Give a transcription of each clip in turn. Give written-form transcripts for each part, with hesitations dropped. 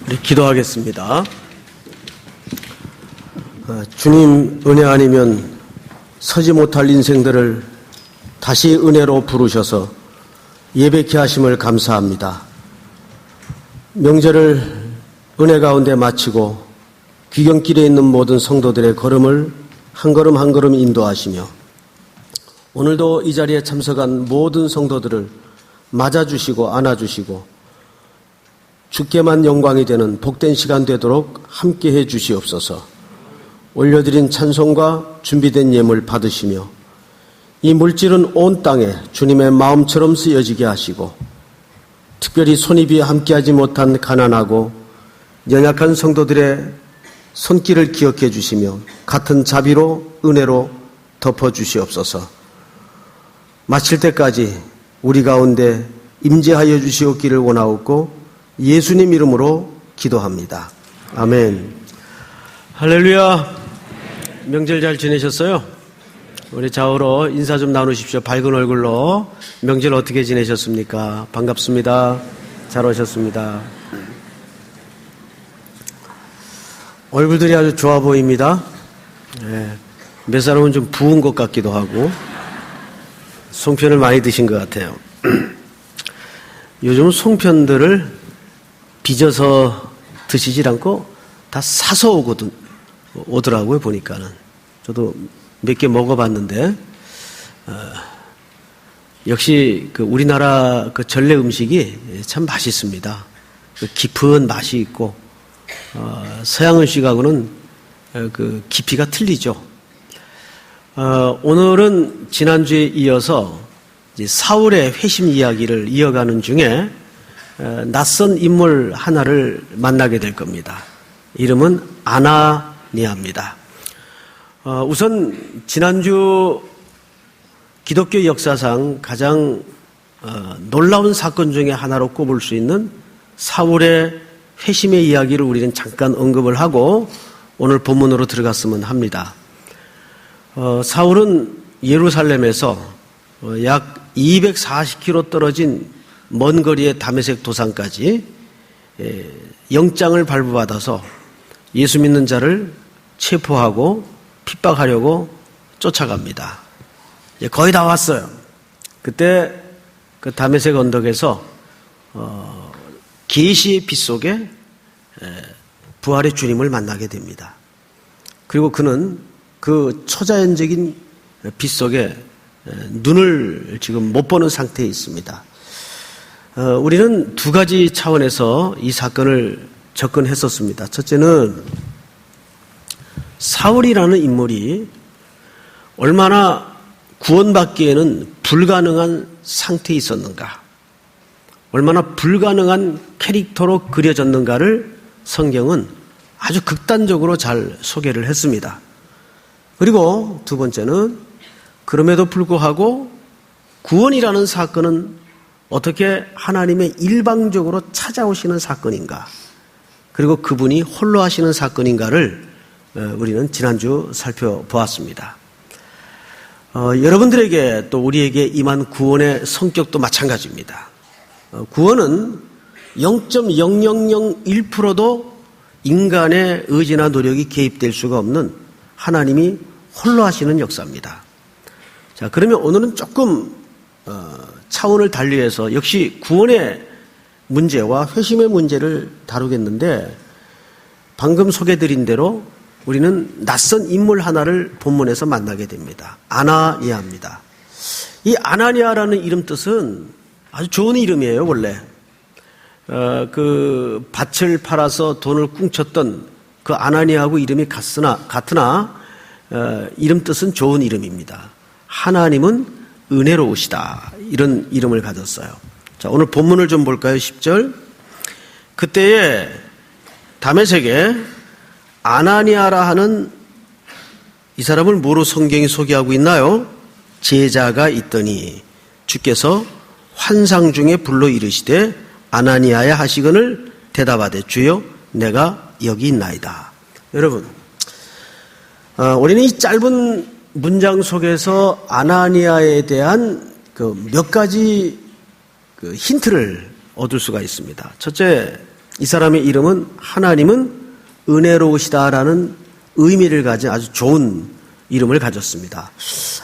우리 기도하겠습니다. 주님, 은혜 아니면 서지 못할 인생들을 다시 은혜로 부르셔서 예배케 하심을 감사합니다. 명절을 은혜 가운데 마치고 귀경길에 있는 모든 성도들의 걸음을 한 걸음 한 걸음 인도하시며 오늘도 이 자리에 참석한 모든 성도들을 맞아주시고 안아주시고 주께만 영광이 되는 복된 시간 되도록 함께해 주시옵소서. 올려드린 찬송과 준비된 예물 받으시며 이 물질은 온 땅에 주님의 마음처럼 쓰여지게 하시고 특별히 손입이 함께하지 못한 가난하고 연약한 성도들의 손길을 기억해 주시며 같은 자비로 은혜로 덮어주시옵소서. 마칠 때까지 우리 가운데 임재하여 주시옵기를 원하옵고 예수님 이름으로 기도합니다. 아멘. 할렐루야. 명절 잘 지내셨어요? 우리 좌우로 인사 좀 나누십시오. 밝은 얼굴로. 명절 어떻게 지내셨습니까? 반갑습니다. 잘 오셨습니다. 얼굴들이 아주 좋아 보입니다. 몇 사람은 좀 부은 것 같기도 하고 송편을 많이 드신 것 같아요. 요즘 송편들을 빚어서 드시질 않고 다 사서 오더라고요, 보니까는. 저도 몇 개 먹어봤는데, 역시 우리나라 전래 음식이 참 맛있습니다. 깊은 맛이 있고, 서양 음식하고는 깊이가 틀리죠. 오늘은 지난주에 이어서 사울의 회심 이야기를 이어가는 중에 낯선 인물 하나를 만나게 될 겁니다. 이름은 아나니아입니다. 우선 지난주 기독교 역사상 가장 놀라운 사건 중에 하나로 꼽을 수 있는 사울의 회심의 이야기를 우리는 잠깐 언급을 하고 오늘 본문으로 들어갔으면 합니다. 사울은 예루살렘에서 약 240km 떨어진 먼 거리의 다메섹 도상까지 영장을 발부받아서 예수 믿는 자를 체포하고 핍박하려고 쫓아갑니다. 거의 다 왔어요. 그때 그 다메섹 언덕에서 계시의 빛 속에 부활의 주님을 만나게 됩니다. 그리고 그는 그 초자연적인 빛 속에 눈을 지금 못 보는 상태에 있습니다. 우리는 두 가지 차원에서 이 사건을 접근했었습니다. 첫째는 사울이라는 인물이 얼마나 구원받기에는 불가능한 상태에 있었는가, 얼마나 불가능한 캐릭터로 그려졌는가를 성경은 아주 극단적으로 잘 소개를 했습니다. 그리고 두 번째는 그럼에도 불구하고 구원이라는 사건은 어떻게 하나님의 일방적으로 찾아오시는 사건인가, 그리고 그분이 홀로 하시는 사건인가를 우리는 지난주 살펴보았습니다. 여러분들에게 또 우리에게 임한 구원의 성격도 마찬가지입니다. 구원은 0.0001%도 인간의 의지나 노력이 개입될 수가 없는 하나님이 홀로 하시는 역사입니다. 자, 그러면 오늘은 조금 차원을 달리해서 역시 구원의 문제와 회심의 문제를 다루겠는데, 방금 소개드린 대로 우리는 낯선 인물 하나를 본문에서 만나게 됩니다. 아나니아입니다. 이 아나니아라는 이름 뜻은 아주 좋은 이름이에요, 원래. 그 밭을 팔아서 돈을 꿍쳤던 그 아나니아하고 이름이 같으나 이름 뜻은 좋은 이름입니다. 하나님은 은혜로우시다, 이런 이름을 가졌어요. 자, 오늘 본문을 좀 볼까요? 10절. 그때에 다메섹에 아나니아라 하는, 이 사람을 뭐로 성경이 소개하고 있나요? 제자가 있더니 주께서 환상 중에 불러 이르시되 아나니아야 하시거늘 대답하되 주여 내가 여기 있나이다. 여러분, 우리는 이 짧은 문장 속에서 아나니아에 대한 몇 가지 힌트를 얻을 수가 있습니다. 첫째, 이 사람의 이름은 하나님은 은혜로우시다라는 의미를 가진 아주 좋은 이름을 가졌습니다.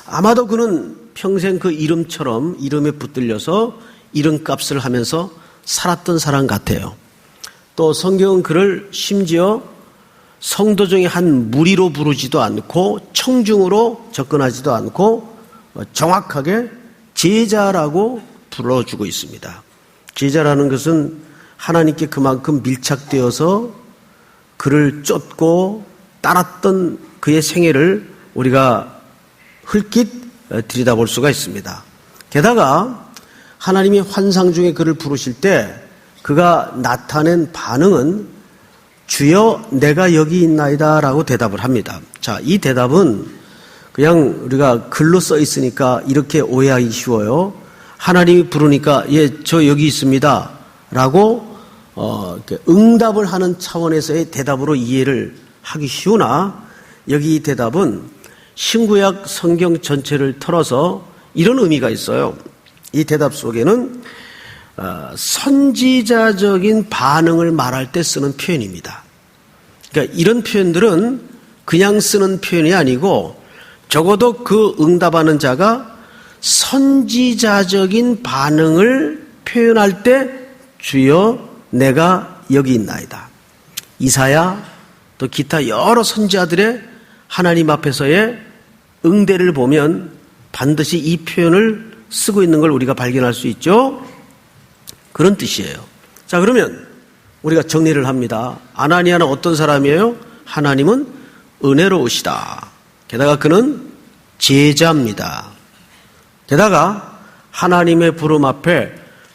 아마도 그는 평생 그 이름처럼 이름에 붙들려서 이름값을 하면서 살았던 사람 같아요. 또 성경은 그를 심지어 성도 중에 한 무리로 부르지도 않고 청중으로 접근하지도 않고 정확하게 제자라고 불러주고 있습니다. 제자라는 것은 하나님께 그만큼 밀착되어서 그를 쫓고 따랐던 그의 생애를 우리가 흘낏 들여다볼 수가 있습니다. 게다가 하나님이 환상 중에 그를 부르실 때 그가 나타낸 반응은 주여 내가 여기 있나이다 라고 대답을 합니다. 자, 이 대답은 그냥 우리가 글로 써 있으니까 이렇게 오해하기 쉬워요. 하나님이 부르니까 예, 저 여기 있습니다 라고 응답을 하는 차원에서의 대답으로 이해를 하기 쉬우나 여기 이 대답은 신구약 성경 전체를 털어서 이런 의미가 있어요. 이 대답 속에는 선지자적인 반응을 말할 때 쓰는 표현입니다. 그러니까 이런 표현들은 그냥 쓰는 표현이 아니고 적어도 그 응답하는 자가 선지자적인 반응을 표현할 때 주여 내가 여기 있나이다. 이사야 또 기타 여러 선지자들의 하나님 앞에서의 응대를 보면 반드시 이 표현을 쓰고 있는 걸 우리가 발견할 수 있죠. 그런 뜻이에요. 자, 그러면 우리가 정리를 합니다. 아나니아는 어떤 사람이에요? 하나님은 은혜로우시다. 게다가 그는 제자입니다. 게다가 하나님의 부름 앞에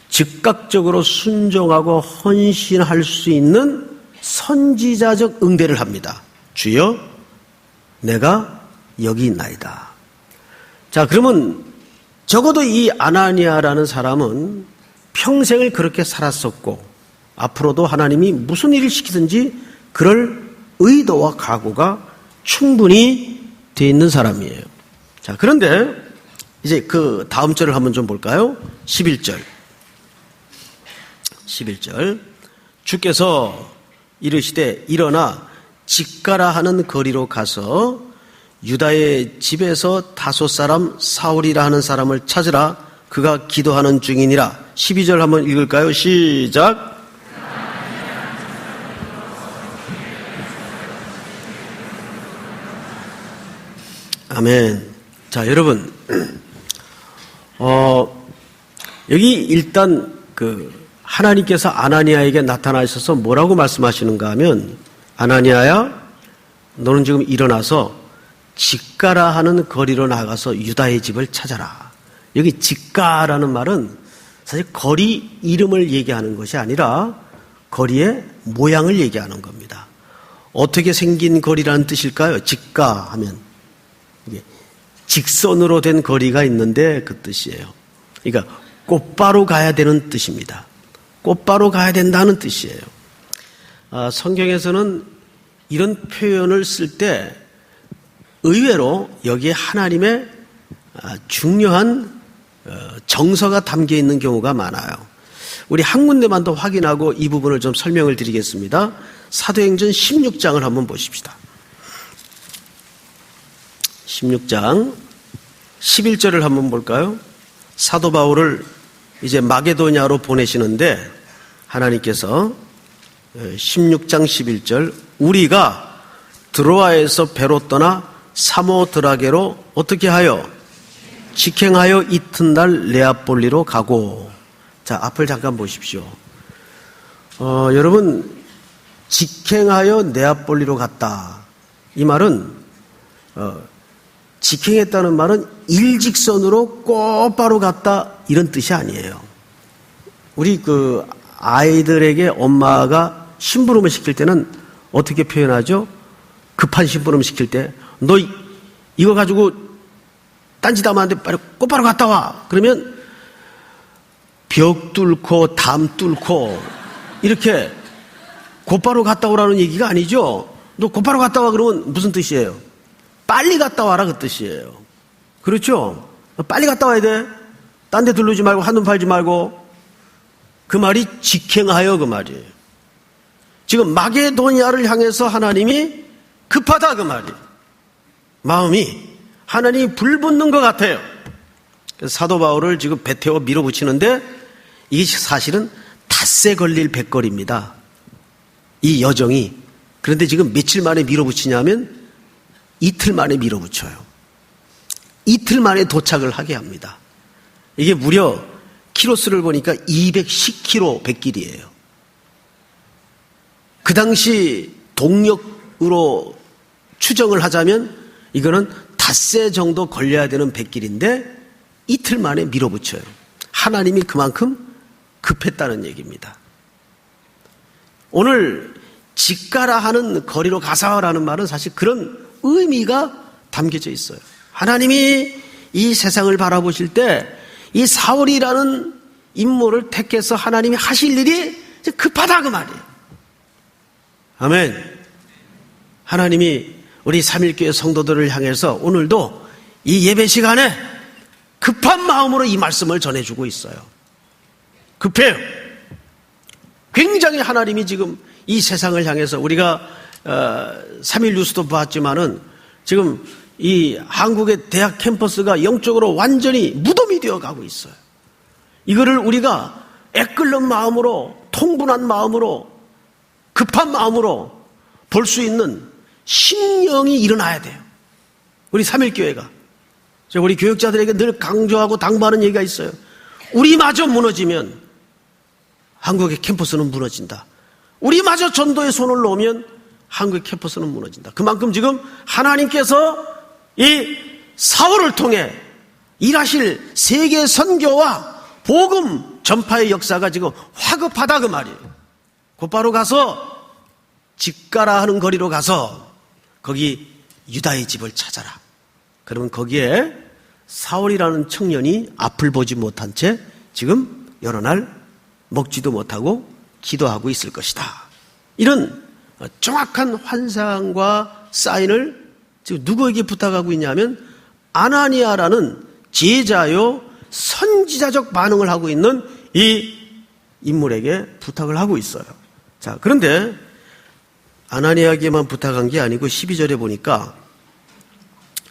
즉각적으로 순종하고 헌신할 수 있는 선지자적 응대를 합니다. 주여 내가 여기 있나이다. 자, 그러면 적어도 이 아나니아라는 사람은 평생을 그렇게 살았었고 앞으로도 하나님이 무슨 일을 시키든지 그럴 의도와 각오가 충분히 되어 있는 사람이에요. 자, 그런데 이제 그 다음 절을 한번 좀 볼까요? 11절. 주께서 이르시되 일어나 직가라 하는 거리로 가서 유다의 집에서 다소 사람 사울이라 하는 사람을 찾으라. 그가 기도하는 중이니라. 12절 한번 읽을까요? 시작. 아멘. 자, 여러분, 여기 일단 하나님께서 아나니아에게 나타나셔서 뭐라고 말씀하시는가 하면, 아나니아야, 너는 지금 일어나서 직가라 하는 거리로 나가서 유다의 집을 찾아라. 여기 직가라는 말은 사실 거리 이름을 얘기하는 것이 아니라 거리의 모양을 얘기하는 겁니다. 어떻게 생긴 거리라는 뜻일까요? 직가 하면 이게 직선으로 된 거리가 있는데 그 뜻이에요. 그러니까 곧바로 가야 되는 뜻입니다. 곧바로 가야 된다는 뜻이에요. 성경에서는 이런 표현을 쓸 때 의외로 여기에 하나님의 중요한 정서가 담겨 있는 경우가 많아요. 우리 한 군데만 더 확인하고 이 부분을 좀 설명을 드리겠습니다. 사도행전 16장을 한번 보십시다. 16장 11절을 한번 볼까요? 사도 바울을 이제 마게도냐로 보내시는데 하나님께서 16장 11절 우리가 드로아에서 배로 떠나 사모드라게로 어떻게 하여 직행하여 이튿날 네아폴리로 가고. 자, 앞을 잠깐 보십시오. 여러분, 직행하여 네아폴리로 갔다. 이 말은 직행했다는 말은 일직선으로 곧바로 갔다 이런 뜻이 아니에요. 우리 아이들에게 엄마가 심부름을 시킬 때는 어떻게 표현하죠? 급한 심부름 시킬 때 너 이거 가지고 딴짓하면 안 돼. 빨리 곧바로 갔다 와. 그러면 벽 뚫고 담 뚫고 이렇게 곧바로 갔다 오라는 얘기가 아니죠. 너 곧바로 갔다 와 그러면 무슨 뜻이에요? 빨리 갔다 와라 그 뜻이에요. 그렇죠? 빨리 갔다 와야 돼. 딴 데 들르지 말고 한눈 팔지 말고. 그 말이 직행하여 그 말이에요. 지금 마게도니아를 향해서 하나님이 급하다 그 말이에요. 마음이 하나님이 불붙는 것 같아요. 그래서 사도 바울을 지금 배 태워 밀어붙이는데 이게 사실은 닷새 걸릴 백걸입니다. 이 여정이. 그런데 지금 며칠 만에 밀어붙이냐면 이틀 만에 밀어붙여요. 이틀 만에 도착을 하게 합니다. 이게 무려 키로수를 보니까 210km 백길이에요. 그 당시 동력으로 추정을 하자면 이거는 닷새 정도 걸려야 되는 백길인데 이틀 만에 밀어붙여요. 하나님이 그만큼 급했다는 얘기입니다. 오늘 직가라 하는 거리로 가서라는 말은 사실 그런 의미가 담겨져 있어요. 하나님이 이 세상을 바라보실 때 이 사울이라는 인물을 택해서 하나님이 하실 일이 급하다 그 말이에요. 아멘. 하나님이 우리 삼일교회 성도들을 향해서 오늘도 이 예배 시간에 급한 마음으로 이 말씀을 전해주고 있어요. 급해요. 굉장히 하나님이 지금 이 세상을 향해서 우리가 3일 뉴스도 봤지만은 지금 이 한국의 대학 캠퍼스가 영적으로 완전히 무덤이 되어가고 있어요. 이거를 우리가 애끓는 마음으로, 통분한 마음으로, 급한 마음으로 볼 수 있는 신령이 일어나야 돼요. 우리 삼일교회가. 제가 우리 교육자들에게 늘 강조하고 당부하는 얘기가 있어요. 우리마저 무너지면 한국의 캠퍼스는 무너진다. 우리마저 전도에 손을 놓으면 한국의 캠퍼스는 무너진다. 그만큼 지금 하나님께서 이 사울을 통해 일하실 세계 선교와 복음 전파의 역사가 지금 화급하다 그 말이에요. 곧바로 가서 직가라 하는 거리로 가서 거기 유다의 집을 찾아라. 그러면 거기에 사울이라는 청년이 앞을 보지 못한 채 지금 여러 날 먹지도 못하고 기도하고 있을 것이다. 이런 정확한 환상과 사인을 지금 누구에게 부탁하고 있냐면 아나니아라는 제자요 선지자적 반응을 하고 있는 이 인물에게 부탁을 하고 있어요. 자, 그런데 아나니아에게만 부탁한 게 아니고 12절에 보니까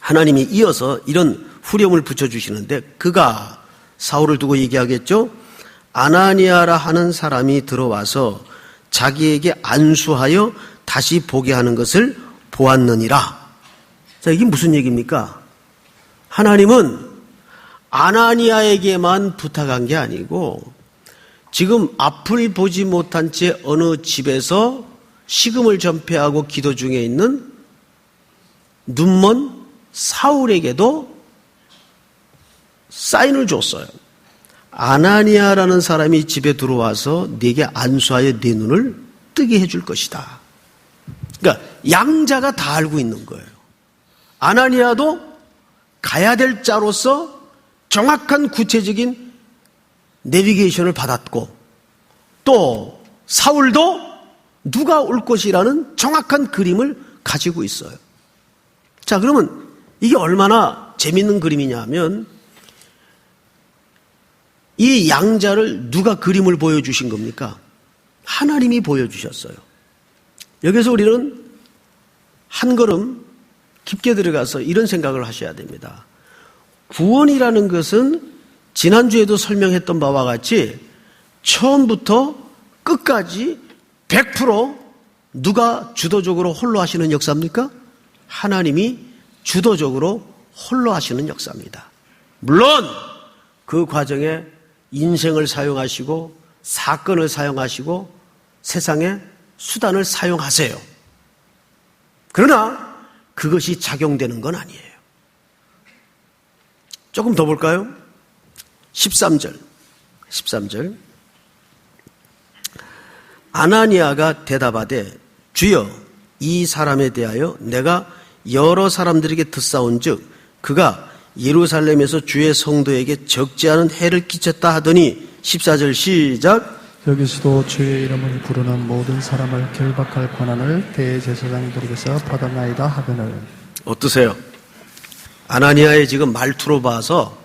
하나님이 이어서 이런 후렴을 붙여주시는데 그가 사울을 두고 얘기하겠죠. 아나니아라 하는 사람이 들어와서 자기에게 안수하여 다시 보게 하는 것을 보았느니라. 자, 이게 무슨 얘기입니까? 하나님은 아나니아에게만 부탁한 게 아니고 지금 앞을 보지 못한 채 어느 집에서 식음을 전폐하고 기도 중에 있는 눈먼 사울에게도 사인을 줬어요. 아나니아라는 사람이 집에 들어와서 네게 안수하여 네 눈을 뜨게 해줄 것이다. 그러니까 양자가 다 알고 있는 거예요. 아나니아도 가야 될 자로서 정확한 구체적인 내비게이션을 받았고 또 사울도 누가 올 것이라는 정확한 그림을 가지고 있어요. 자, 그러면 이게 얼마나 재밌는 그림이냐 하면 이 양자를 누가 그림을 보여주신 겁니까? 하나님이 보여주셨어요. 여기서 우리는 한 걸음 깊게 들어가서 이런 생각을 하셔야 됩니다. 구원이라는 것은 지난주에도 설명했던 바와 같이 처음부터 끝까지 100% 누가 주도적으로 홀로 하시는 역사입니까? 하나님이 주도적으로 홀로 하시는 역사입니다. 물론 그 과정에 인생을 사용하시고 사건을 사용하시고 세상의 수단을 사용하세요. 그러나 그것이 작용되는 건 아니에요. 조금 더 볼까요? 13절. 아나니아가 대답하되 주여 이 사람에 대하여 내가 여러 사람들에게 듣사온즉 그가 예루살렘에서 주의 성도에게 적지 않은 해를 끼쳤다 하더니 14절 시작. 여기서도 주의 이름을 부르는 모든 사람을 결박할 권한을 대제사장들에게서 받았나이다 하거늘. 어떠세요? 아나니아의 지금 말투로 봐서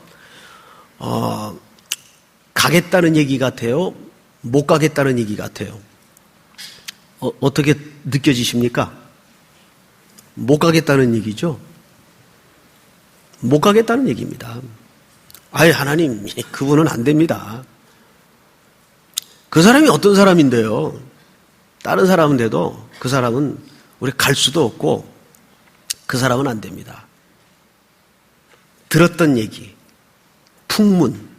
가겠다는 얘기 같아요? 못 가겠다는 얘기 같아요? 어떻게 느껴지십니까? 못 가겠다는 얘기죠. 못 가겠다는 얘기입니다. 아예 하나님, 그분은 안 됩니다. 그 사람이 어떤 사람인데요? 다른 사람인데도 그 사람은 우리 갈 수도 없고 그 사람은 안 됩니다. 들었던 얘기, 풍문,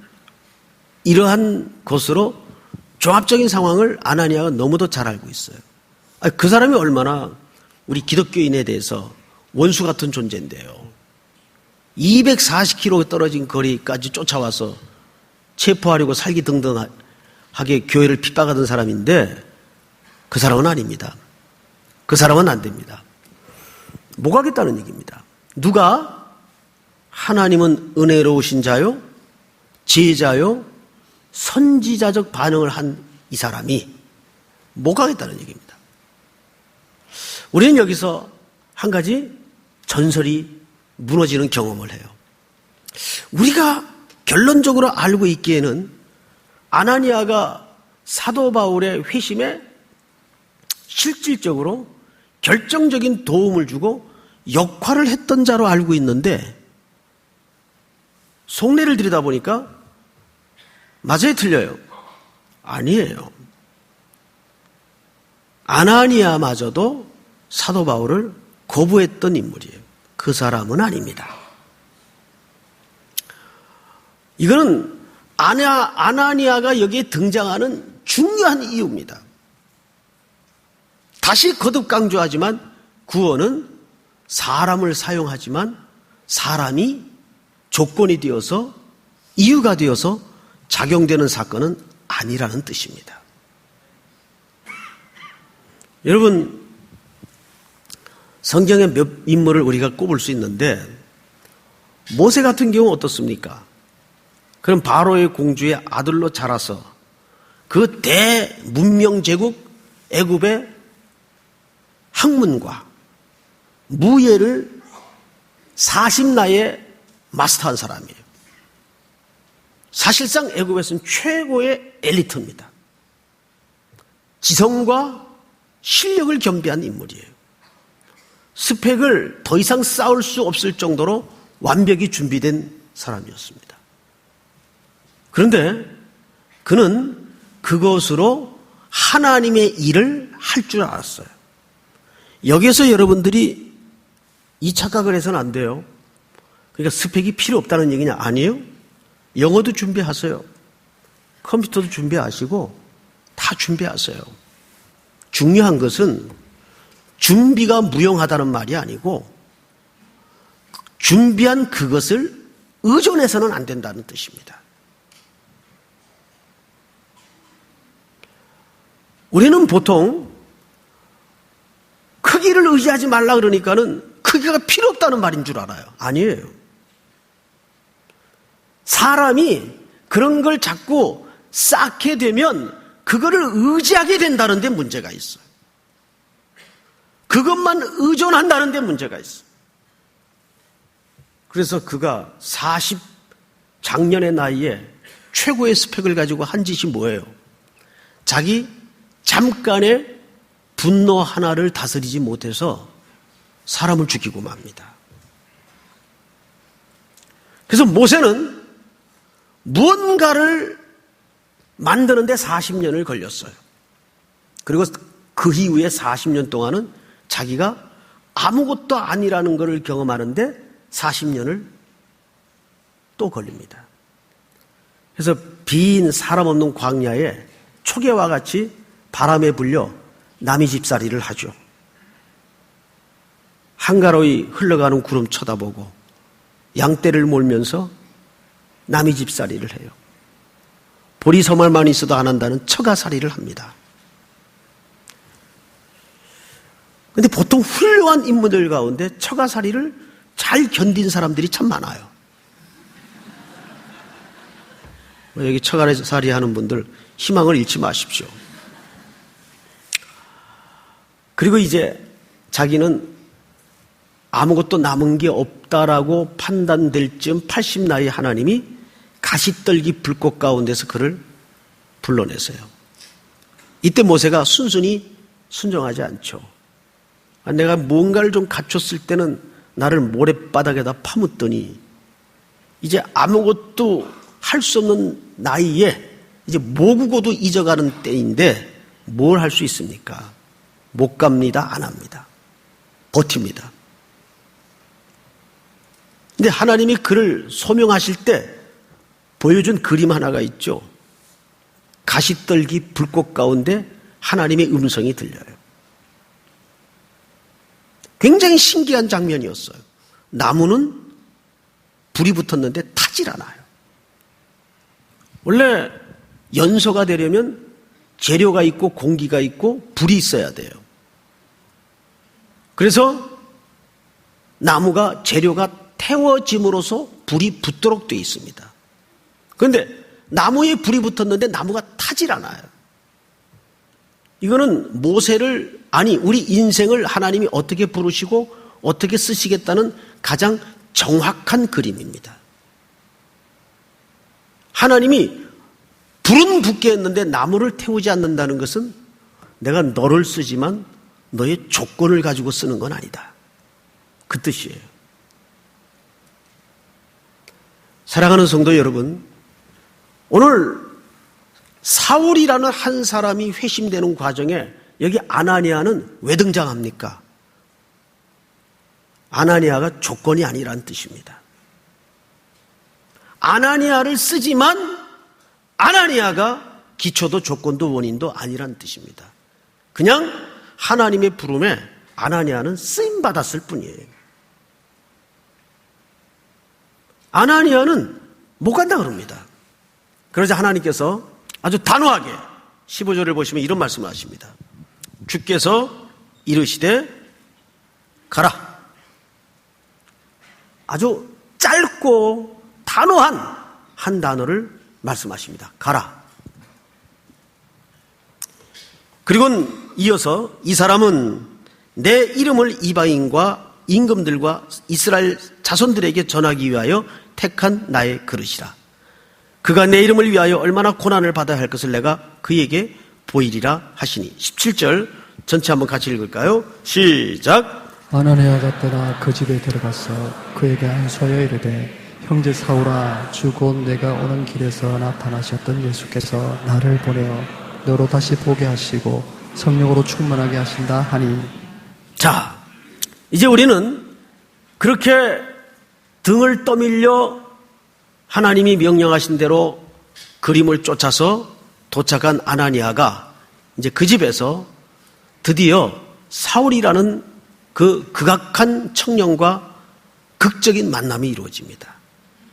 이러한 것으로 종합적인 상황을 아나니아가 너무도 잘 알고 있어요. 그 사람이 얼마나 우리 기독교인에 대해서 원수 같은 존재인데요. 240km 떨어진 거리까지 쫓아와서 체포하려고 살기등등하게 교회를 핍박하던 사람인데 그 사람은 아닙니다. 그 사람은 안 됩니다. 못 가겠다는 얘기입니다. 누가? 하나님은 은혜로우신 자요, 제자요, 선지자적 반응을 한 이 사람이 못 가겠다는 얘기입니다. 우리는 여기서 한 가지 전설이 무너지는 경험을 해요. 우리가 결론적으로 알고 있기에는 아나니아가 사도 바울의 회심에 실질적으로 결정적인 도움을 주고 역할을 했던 자로 알고 있는데 속내를 들여다보니까 맞아요, 틀려요? 아니에요. 아나니아마저도 사도 바울을 거부했던 인물이에요. 그 사람은 아닙니다. 이거는 아나니아가 여기에 등장하는 중요한 이유입니다. 다시 거듭 강조하지만 구원은 사람을 사용하지만 사람이 조건이 되어서 이유가 되어서 작용되는 사건은 아니라는 뜻입니다. 여러분, 성경의 몇 인물을 우리가 꼽을 수 있는데 모세 같은 경우 어떻습니까? 그럼 바로의 공주의 아들로 자라서 그 대문명 제국 애굽의 학문과 무예를 40나이에 마스터한 사람이에요. 사실상 애굽에서는 최고의 엘리트입니다. 지성과 실력을 겸비한 인물이에요. 스펙을 더 이상 쌓을 수 없을 정도로 완벽히 준비된 사람이었습니다. 그런데 그는 그것으로 하나님의 일을 할 줄 알았어요. 여기에서 여러분들이 이 착각을 해서는 안 돼요. 그러니까 스펙이 필요 없다는 얘기냐? 아니에요. 영어도 준비하세요. 컴퓨터도 준비하시고 다 준비하세요. 중요한 것은 준비가 무용하다는 말이 아니고 준비한 그것을 의존해서는 안 된다는 뜻입니다. 우리는 보통 크기를 의지하지 말라 그러니까는 크기가 필요 없다는 말인 줄 알아요. 아니에요. 사람이 그런 걸 자꾸 쌓게 되면 그거를 의지하게 된다는 데 문제가 있어요. 그것만 의존한다는 데 문제가 있어요. 그래서 그가 40작년의 나이에 최고의 스펙을 가지고 한 짓이 뭐예요? 자기 잠깐의 분노 하나를 다스리지 못해서 사람을 죽이고 맙니다. 그래서 모세는 무언가를 만드는데 40년을 걸렸어요. 그리고 그 이후에 40년 동안은 자기가 아무것도 아니라는 것을 경험하는데 40년을 또 걸립니다. 그래서 빈 사람 없는 광야에 초계와 같이 바람에 불려 남의 집살이를 하죠. 한가로이 흘러가는 구름 쳐다보고 양떼를 몰면서 남의 집살이를 해요. 보리서말만 있어도 안 한다는 처가살이를 합니다. 그런데 보통 훌륭한 인물들 가운데 처가살이를 잘 견딘 사람들이 참 많아요. 여기 처가살이 하는 분들 희망을 잃지 마십시오. 그리고 이제 자기는 아무것도 남은 게 없다라고 판단될 즈음 80나이 하나님이 가시떨기 불꽃 가운데서 그를 불러내세요. 이때 모세가 순순히 순종하지 않죠. 내가 뭔가를 좀 갖췄을 때는 나를 모래바닥에다 파묻더니 이제 아무것도 할 수 없는 나이에 이제 모국어도 잊어가는 때인데 뭘 할 수 있습니까? 못 갑니다. 안 합니다. 버팁니다. 근데 하나님이 그를 소명하실 때 보여준 그림 하나가 있죠. 가시떨기 불꽃 가운데 하나님의 음성이 들려요. 굉장히 신기한 장면이었어요. 나무는 불이 붙었는데 타질 않아요. 원래 연소가 되려면 재료가 있고 공기가 있고 불이 있어야 돼요. 그래서 나무가 재료가 태워짐으로써 불이 붙도록 되어 있습니다. 그런데 나무에 불이 붙었는데 나무가 타질 않아요. 이거는 모세를, 아니 우리 인생을 하나님이 어떻게 부르시고 어떻게 쓰시겠다는 가장 정확한 그림입니다. 하나님이 불은 붙게 했는데 나무를 태우지 않는다는 것은 내가 너를 쓰지만 너의 조건을 가지고 쓰는 건 아니다. 그 뜻이에요. 사랑하는 성도 여러분, 오늘 사울이라는 한 사람이 회심되는 과정에 여기 아나니아는 왜 등장합니까? 아나니아가 조건이 아니라는 뜻입니다. 아나니아를 쓰지만 아나니아가 기초도 조건도 원인도 아니라는 뜻입니다. 그냥 하나님의 부름에 아나니아는 쓰임받았을 뿐이에요. 아나니아는 못 간다 그럽니다. 그러자 하나님께서 아주 단호하게 15절을 보시면 이런 말씀을 하십니다. 주께서 이르시되 가라. 아주 짧고 단호한 한 단어를 말씀하십니다. 가라. 그리고 이어서 이 사람은 내 이름을 이방인과 임금들과 이스라엘 자손들에게 전하기 위하여 택한 나의 그릇이라. 그가 내 이름을 위하여 얼마나 고난을 받아야 할 것을 내가 그에게 보이리라 하시니. 17절 전체 한번 같이 읽을까요? 시작. 아나니아가 떠나 그 집에 들어가서 그에게 안수하여 이르되 형제 사울아, 주 곧 내가 오는 길에서 나타나셨던 예수께서 나를 보내어 너로 다시 보게 하시고 성령으로 충만하게 하신다 하니. 자, 이제 우리는 그렇게 등을 떠밀려 하나님이 명령하신 대로 그림을 쫓아서 도착한 아나니아가 이제 그 집에서 드디어 사울이라는 그 극악한 청년과 극적인 만남이 이루어집니다.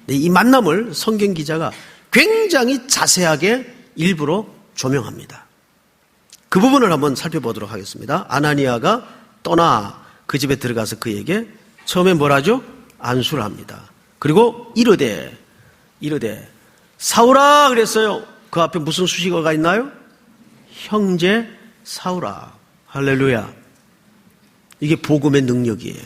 이 만남을 성경 기자가 굉장히 자세하게 일부러 조명합니다. 그 부분을 한번 살펴보도록 하겠습니다. 아나니아가 떠나 그 집에 들어가서 그에게 처음에 뭐라죠? 안수를 합니다. 그리고 이르되 사울아 그랬어요. 그 앞에 무슨 수식어가 있나요? 형제 사울아. 할렐루야. 이게 복음의 능력이에요.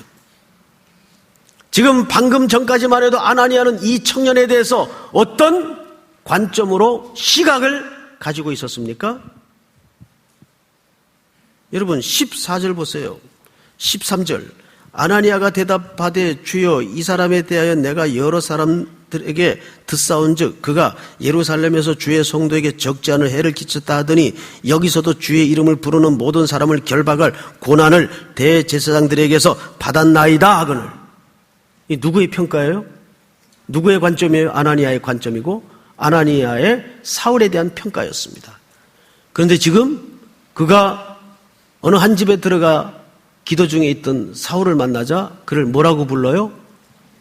지금 방금 전까지만 해도 아나니아는 이 청년에 대해서 어떤 관점으로 시각을 가지고 있었습니까? 여러분 14절 보세요. 13절. 아나니아가 대답하되 주여 이 사람에 대하여 내가 여러 사람들에게 듣사온즉 그가 예루살렘에서 주의 성도에게 적지 않은 해를 끼쳤다 하더니 여기서도 주의 이름을 부르는 모든 사람을 결박할 고난을 대제사장들에게서 받았나이다 하거늘. 이 누구의 평가예요? 누구의 관점이에요? 아나니아의 관점이고 아나니아의 사울에 대한 평가였습니다. 그런데 지금 그가 어느 한 집에 들어가 기도 중에 있던 사울을 만나자 그를 뭐라고 불러요?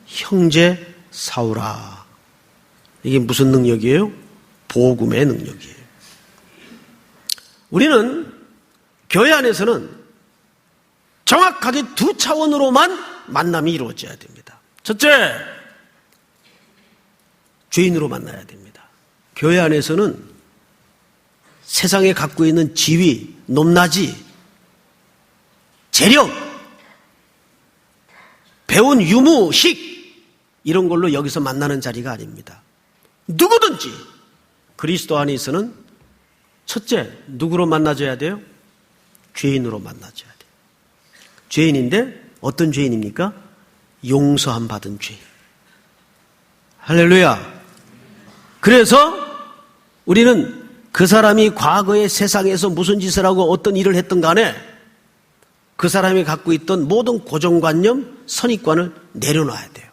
형제 사울아. 이게 무슨 능력이에요? 복음의 능력이에요. 우리는 교회 안에서는 정확하게 두 차원으로만 만남이 이루어져야 됩니다. 첫째, 죄인으로 만나야 됩니다. 교회 안에서는 세상에 갖고 있는 지위, 높낮이, 재력, 배운 유무, 식 이런 걸로 여기서 만나는 자리가 아닙니다. 누구든지 그리스도 안에 있어는 첫째 누구로 만나줘야 돼요? 죄인으로 만나줘야 돼요. 죄인인데 어떤 죄인입니까? 용서함 받은 죄인. 할렐루야. 그래서 우리는 그 사람이 과거의 세상에서 무슨 짓을 하고 어떤 일을 했든 간에 그 사람이 갖고 있던 모든 고정관념, 선입관을 내려놔야 돼요.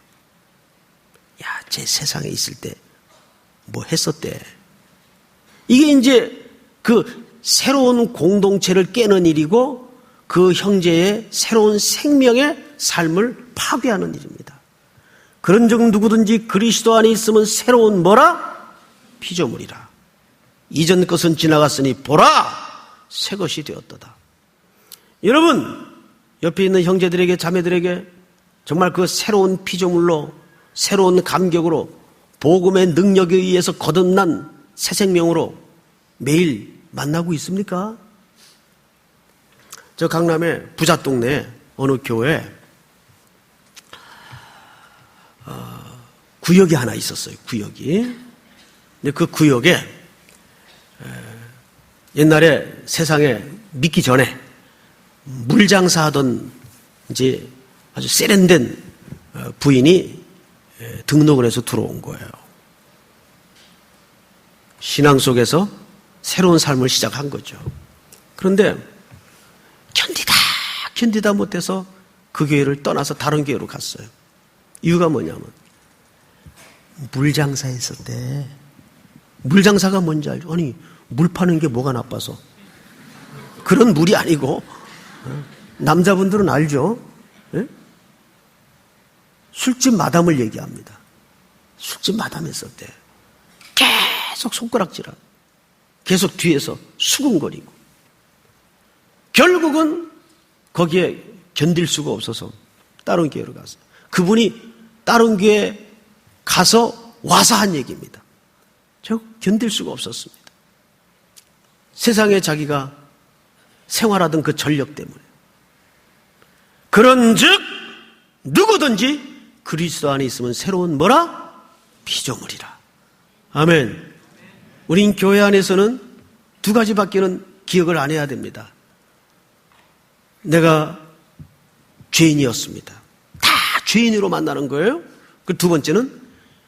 야, 쟤 세상에 있을 때 뭐 했었대. 이게 이제 그 새로운 공동체를 깨는 일이고 그 형제의 새로운 생명의 삶을 파괴하는 일입니다. 그런 적 누구든지 그리스도 안에 있으면 새로운 뭐라? 피조물이라. 이전 것은 지나갔으니 보라! 새 것이 되었도다. 여러분, 옆에 있는 형제들에게 자매들에게 정말 그 새로운 피조물로 새로운 감격으로 복음의 능력에 의해서 거듭난 새 생명으로 매일 만나고 있습니까? 저 강남의 부자 동네 어느 교회에 구역이 하나 있었어요. 구역이. 근데 그 구역에 옛날에 세상에 믿기 전에 물장사하던 이제 아주 세련된 부인이 등록을 해서 들어온 거예요. 신앙 속에서 새로운 삶을 시작한 거죠. 그런데 견디다 못해서 그 교회를 떠나서 다른 교회로 갔어요. 이유가 뭐냐면 물장사 했었대. 물장사가 뭔지 알죠? 아니, 물 파는 게 뭐가 나빠서. 그런 물이 아니고 남자분들은 알죠? 네? 술집 마담을 얘기합니다. 술집 마담 했었대. 계속 손가락질하고 계속 뒤에서 수근거리고 결국은 거기에 견딜 수가 없어서 다른 교회로 갔어요. 그분이 다른 교회에 가서 와서 한 얘기입니다. 저 견딜 수가 없었습니다. 세상에 자기가 생활하던 그 전력 때문에. 그런즉 누구든지 그리스도 안에 있으면 새로운 뭐라? 피조물이라. 아멘. 우린 교회 안에서는 두 가지밖에는 기억을 안 해야 됩니다. 내가 죄인이었습니다. 다 죄인으로 만나는 거예요. 그 두 번째는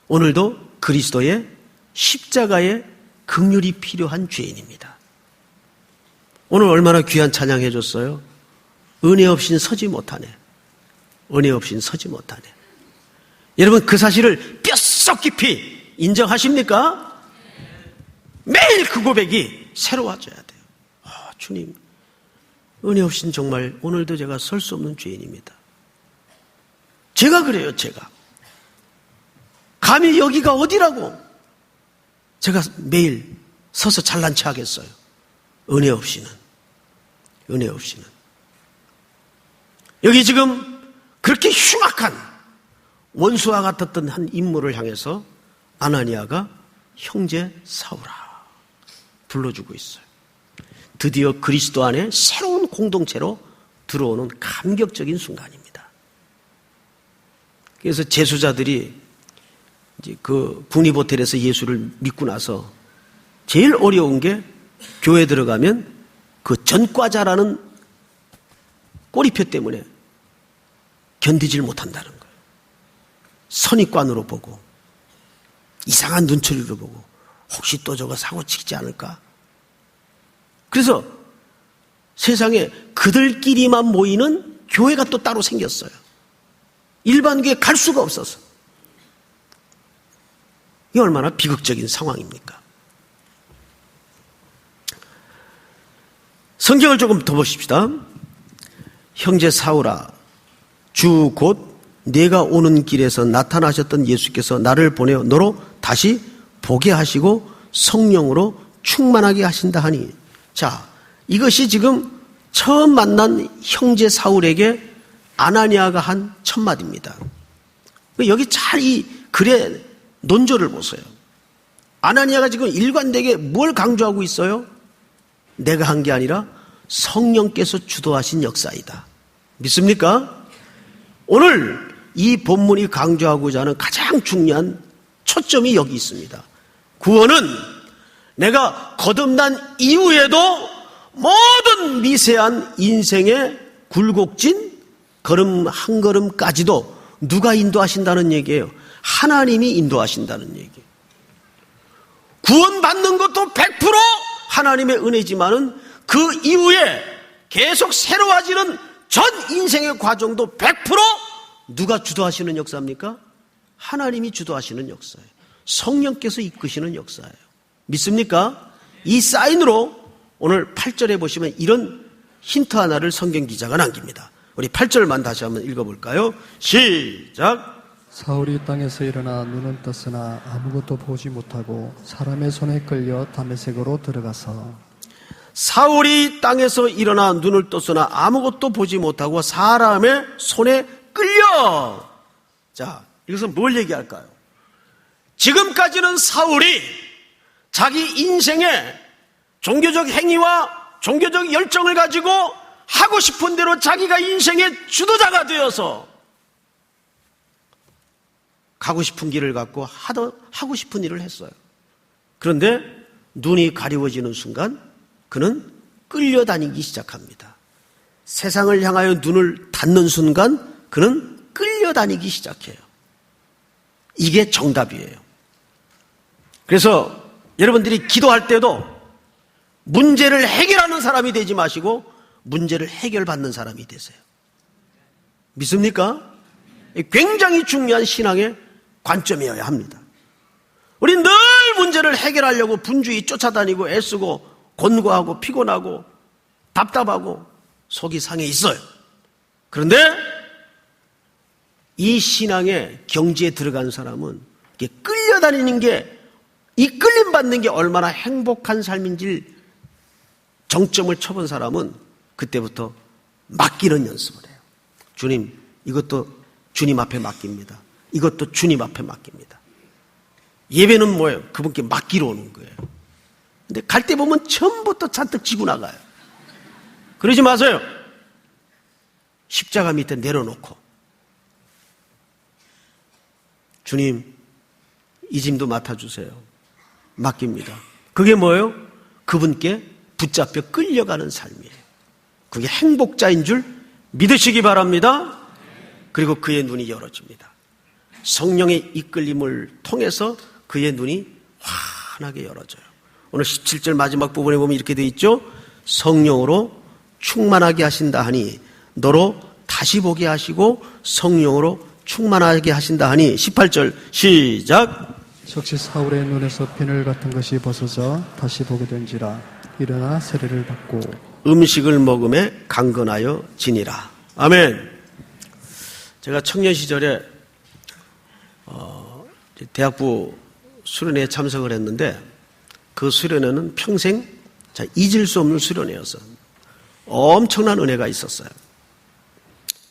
오늘도 그리스도의 십자가의 긍휼이 필요한 죄인입니다. 오늘 얼마나 귀한 찬양해 줬어요. 은혜 없인 서지 못하네. 은혜 없인 서지 못하네. 여러분 그 사실을 뼛속 깊이 인정하십니까? 매일 그 고백이 새로워져야 돼요. 주님, 은혜 없인 정말 오늘도 제가 설 수 없는 죄인입니다. 제가 그래요, 제가. 감히 여기가 어디라고 제가 매일 서서 잘난 체 하겠어요. 은혜 없이는. 은혜 없이는. 여기 지금 그렇게 흉악한 원수와 같았던 한 인물을 향해서 아나니아가 형제 사울아 불러주고 있어요. 드디어 그리스도 안에 새로운 공동체로 들어오는 감격적인 순간입니다. 그래서 재수자들이 이제 그 국립호텔에서 예수를 믿고 나서 제일 어려운 게 교회 들어가면 그 전과자라는 꼬리표 때문에 견디질 못한다는 거예요. 선입관으로 보고 이상한 눈초리로 보고 혹시 또 저거 사고 치지 않을까? 그래서 세상에 그들끼리만 모이는 교회가 또 따로 생겼어요. 일반 교회 갈 수가 없어서. 이게 얼마나 비극적인 상황입니까? 성경을 조금 더 보십시다. 형제 사울아, 주 곧 내가 오는 길에서 나타나셨던 예수께서 나를 보내어 너로 다시 보게 하시고 성령으로 충만하게 하신다 하니. 자, 이것이 지금 처음 만난 형제 사울에게 아나니아가 한 첫마디입니다. 여기 잘 이 글의 논조를 보세요. 아나니아가 지금 일관되게 뭘 강조하고 있어요? 내가 한 게 아니라 성령께서 주도하신 역사이다. 믿습니까? 오늘 이 본문이 강조하고자 하는 가장 중요한 초점이 여기 있습니다. 구원은 내가 거듭난 이후에도 모든 미세한 인생의 굴곡진 걸음 한 걸음까지도 누가 인도하신다는 얘기예요? 하나님이 인도하신다는 얘기예요. 구원받는 것도 100% 하나님의 은혜지만은 그 이후에 계속 새로워지는 전 인생의 과정도 100% 누가 주도하시는 역사입니까? 하나님이 주도하시는 역사예요. 성령께서 이끄시는 역사예요. 믿습니까? 이 사인으로 오늘 8절에 보시면 이런 힌트 하나를 성경 기자가 남깁니다. 우리 8절만 다시 한번 읽어볼까요? 시작! 사울이 땅에서 일어나 눈은 떴으나 아무것도 보지 못하고 사람의 손에 끌려 다메섹으로 들어가서 사울이 땅에서 일어나 눈을 떴으나 아무것도 보지 못하고 사람의 손에 끌려. 자, 이것은 뭘 얘기할까요? 지금까지는 사울이 자기 인생의 종교적 행위와 종교적 열정을 가지고 하고 싶은 대로 자기가 인생의 주도자가 되어서 가고 싶은 길을 갖고 하고 싶은 일을 했어요. 그런데 눈이 가리워지는 순간 그는 끌려다니기 시작합니다. 세상을 향하여 눈을 닫는 순간 그는 끌려다니기 시작해요. 이게 정답이에요. 그래서 여러분들이 기도할 때도 문제를 해결하는 사람이 되지 마시고 문제를 해결받는 사람이 되세요. 믿습니까? 굉장히 중요한 신앙의 관점이어야 합니다. 우린 늘 문제를 해결하려고 분주히 쫓아다니고 애쓰고 곤고하고 피곤하고 답답하고 속이 상해 있어요. 그런데 이 신앙의 경지에 들어간 사람은 이게 끌려다니는 게, 이 끌림받는 게 얼마나 행복한 삶인지 정점을 쳐본 사람은 그때부터 맡기는 연습을 해요. 주님, 이것도 주님 앞에 맡깁니다. 이것도 주님 앞에 맡깁니다. 예배는 뭐예요? 그분께 맡기러 오는 거예요. 근데 갈 때 보면 처음부터 잔뜩 지고 나가요. 그러지 마세요. 십자가 밑에 내려놓고 주님, 이 짐도 맡아주세요. 맡깁니다. 그게 뭐예요? 그분께 붙잡혀 끌려가는 삶이에요. 그게 행복자인 줄 믿으시기 바랍니다. 그리고 그의 눈이 열어집니다. 성령의 이끌림을 통해서 그의 눈이 환하게 열어져요. 오늘 17절 마지막 부분에 보면 이렇게 되어 있죠. 성령으로 충만하게 하신다 하니 너로 다시 보게 하시고 성령으로 충만하게 하신다 하니 18절 시작. 즉시 사울의 눈에서 비늘 같은 것이 벗어져 다시 보게 된지라 일어나 세례를 받고 음식을 먹음에 강건하여 지니라. 아멘. 제가 청년 시절에 대학부 수련회에 참석을 했는데 그 수련회는 평생 잊을 수 없는 수련회였어요. 엄청난 은혜가 있었어요.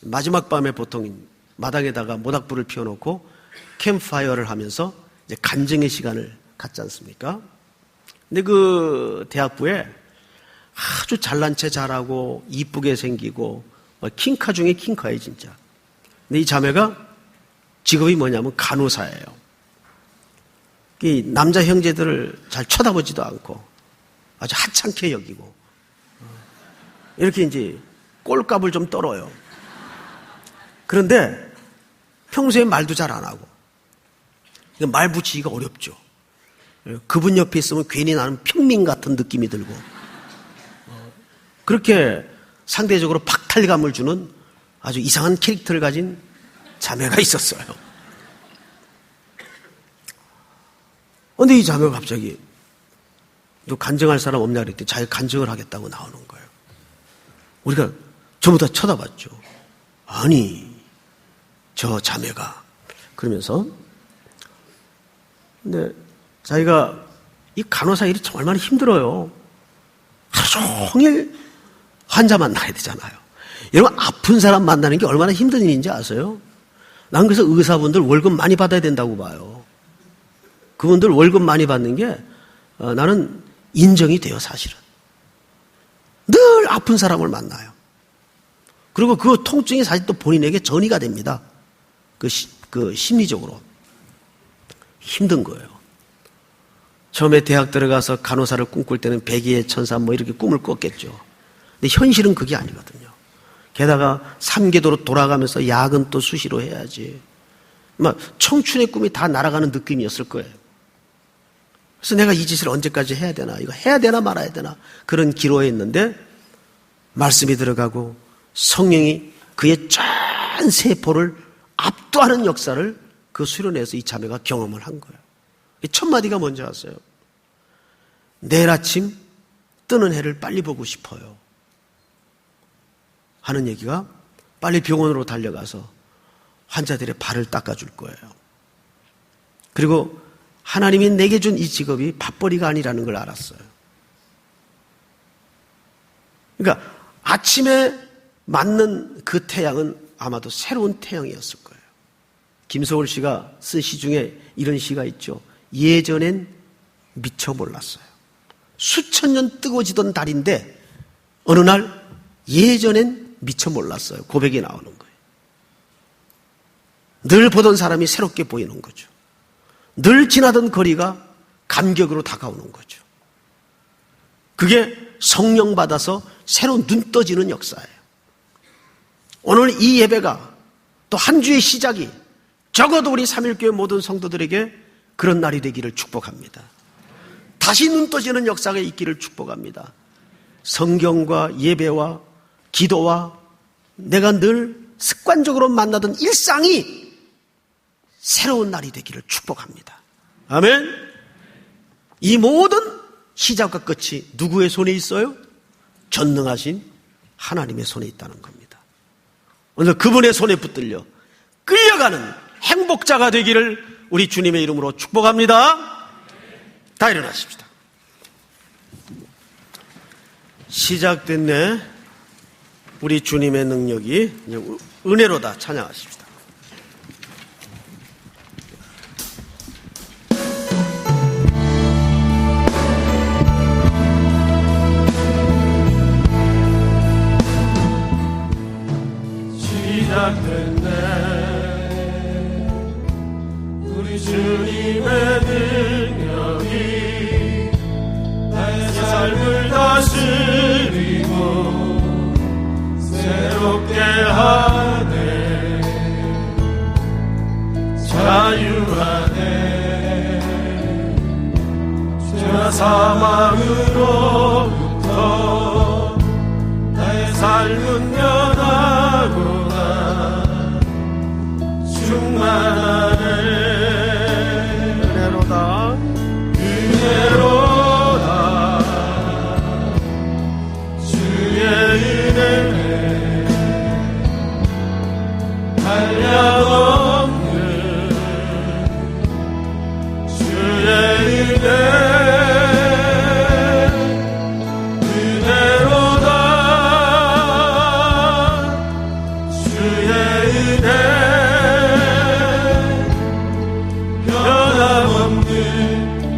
마지막 밤에 보통 마당에다가 모닥불을 피워놓고 캠프파이어를 하면서 이제 간증의 시간을 갖지 않습니까? 근데 그 대학부에 아주 잘난 체 잘하고 이쁘게 생기고 킹카 중에 킹카예요, 진짜. 근데 이 자매가 직업이 뭐냐면 간호사예요. 이 남자 형제들을 잘 쳐다보지도 않고 아주 하찮게 여기고 이렇게 이제 꼴값을 좀 떨어요. 그런데 평소에 말도 잘 안 하고 말 붙이기가 어렵죠. 그분 옆에 있으면 괜히 나는 평민 같은 느낌이 들고 그렇게 상대적으로 박탈감을 주는 아주 이상한 캐릭터를 가진 자매가 있었어요. 그런데 이 자매가 갑자기 너 간증할 사람 없냐 그랬더니 자기 간증을 하겠다고 나오는 거예요. 우리가 전부 다 쳐다봤죠. 아니 저 자매가 그러면서 근데 자기가 이 간호사 일이 참 얼마나 힘들어요. 하루 종일 환자 만나야 되잖아요. 여러분 아픈 사람 만나는 게 얼마나 힘든 일인지 아세요? 난 그래서 의사분들 월급 많이 받아야 된다고 봐요. 그분들 월급 많이 받는 게 나는 인정이 돼요, 사실은. 늘 아픈 사람을 만나요. 그리고 그 통증이 사실 또 본인에게 전이가 됩니다. 그 심리적으로. 힘든 거예요. 처음에 대학 들어가서 간호사를 꿈꿀 때는 백의의 천사 뭐 이렇게 꿈을 꿨겠죠. 근데 현실은 그게 아니거든요. 게다가 3계도로 돌아가면서 야근 또 수시로 해야지. 막 청춘의 꿈이 다 날아가는 느낌이었을 거예요. 그래서 내가 이 짓을 언제까지 해야 되나, 이거 해야 되나 말아야 되나, 그런 기로에 있는데 말씀이 들어가고 성령이 그의 전 세포를 압도하는 역사를 그 수련회에서 이 자매가 경험을 한 거예요. 첫 마디가 뭔지 아세요? 내일 아침 뜨는 해를 빨리 보고 싶어요 하는 얘기가, 빨리 병원으로 달려가서 환자들의 발을 닦아줄 거예요. 그리고 하나님이 내게 준 이 직업이 밥벌이가 아니라는 걸 알았어요. 그러니까 아침에 맞는 그 태양은 아마도 새로운 태양이었을 거예요. 김소월 씨가 쓴 시 중에 이런 시가 있죠. 예전엔 미처 몰랐어요. 수천 년 뜨거워지던 달인데 어느 날 예전엔 미처 몰랐어요. 고백이 나오는 거예요. 늘 보던 사람이 새롭게 보이는 거죠. 늘 지나던 거리가 감격으로 다가오는 거죠. 그게 성령 받아서 새로 눈 떠지는 역사예요. 오늘 이 예배가 또 한 주의 시작이 적어도 우리 삼일교회 모든 성도들에게 그런 날이 되기를 축복합니다. 다시 눈 떠지는 역사가 있기를 축복합니다. 성경과 예배와 기도와 내가 늘 습관적으로 만나던 일상이 새로운 날이 되기를 축복합니다. 아멘. 이 모든 시작과 끝이 누구의 손에 있어요? 전능하신 하나님의 손에 있다는 겁니다. 오늘 그분의 손에 붙들려 끌려가는 행복자가 되기를 우리 주님의 이름으로 축복합니다. 다 일어나십시다. 시작됐네. 우리 주님의 능력이 은혜로다. 찬양하십시다. 시작됐네. 우리 주님의 능력이 나의 삶을 다스리고 새롭게 하네. 자유하네. 죄와 사망으로부터 나의 삶은 변하구나. 충만하네. 은혜로다. 은혜로다. 주의 은혜네. 한량없는 주의 은혜. 은혜로다. 주의 은혜. 변함없는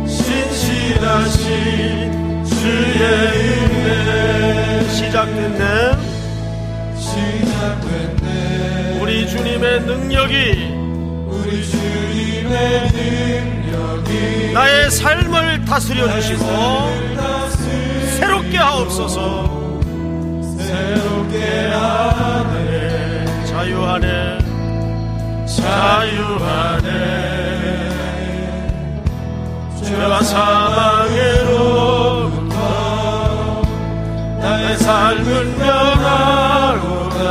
신실하신 주의 은혜. 시작됐네. 시작됐네. 우리 주님의 능력이 우리 주님의 능력이 나의 삶을 다스려 주시고 새롭게 하옵소서. 새롭게 하네. 자유하네. 자유하네. 죄와 사망으로부터 나의 삶은 변하구나.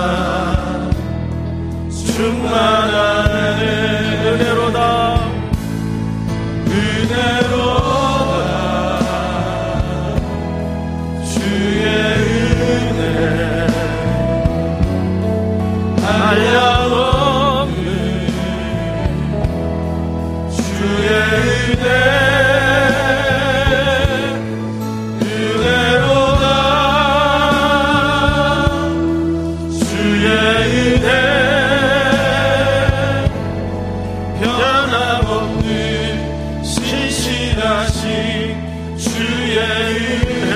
충만하네. 은혜로다. 은혜로다. 주의 은혜. 한량없는 주의 은혜. 은혜로다. 주의 은혜. 변함없는 신실하신 주의 은혜.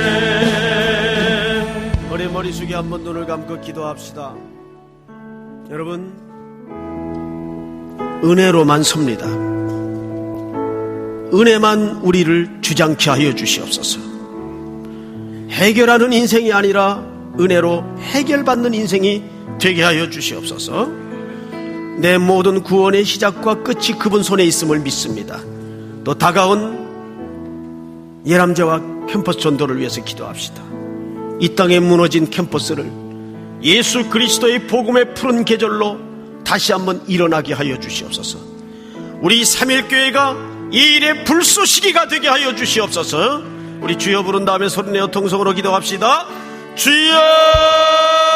우리 머리 숙여 한번 눈을 감고 기도합시다. 여러분, 은혜로만 섭니다. 은혜만 우리를 주장케 하여 주시옵소서. 해결하는 인생이 아니라 은혜로 해결받는 인생이 되게 하여 주시옵소서. 내 모든 구원의 시작과 끝이 그분 손에 있음을 믿습니다. 또 다가온 예람제와 캠퍼스 전도를 위해서 기도합시다. 이 땅에 무너진 캠퍼스를 예수 그리스도의 복음의 푸른 계절로 다시 한번 일어나게 하여 주시옵소서. 우리 3.1교회가 이 일의 불쏘시개가 되게 하여 주시옵소서. 우리 주여 부른 다음에 소리내어 통성으로 기도합시다. 주여!